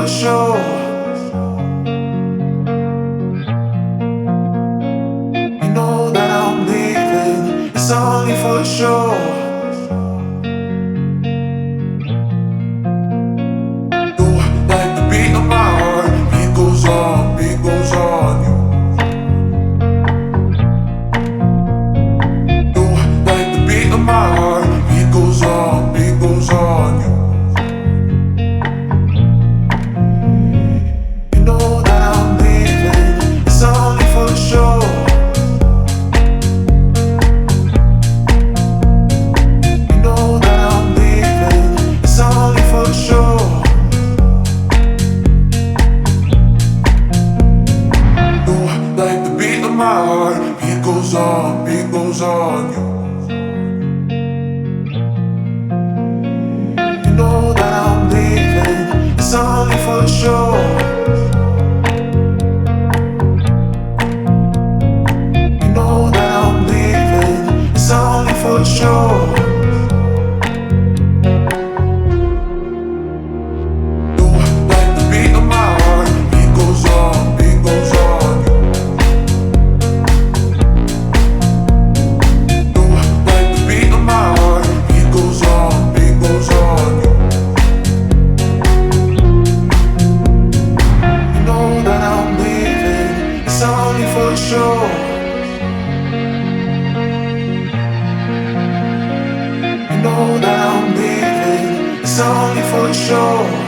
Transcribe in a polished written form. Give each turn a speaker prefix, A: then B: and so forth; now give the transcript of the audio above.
A: for sure. You know that I'm leaving, it's only for sure. Like the beat of my heart, beat goes on, beat goes on. You like the beat of my heart, beat goes on, beat goes on. You know that I'm leaving, it's only for sure. You know that I'm leaving, it's only for sure. Like the beat of my heart, beat goes on, beat goes on. You know that I'm leaving, it's only for sure. You know that I'm leaving, it's only for sure. Like the beat of my heart, beat goes on, beat goes on. Like the beat of my heart, beat goes on, beat goes on. You know that I'm leaving, it's only for sure. You know that I'm leaving, it's only for sure.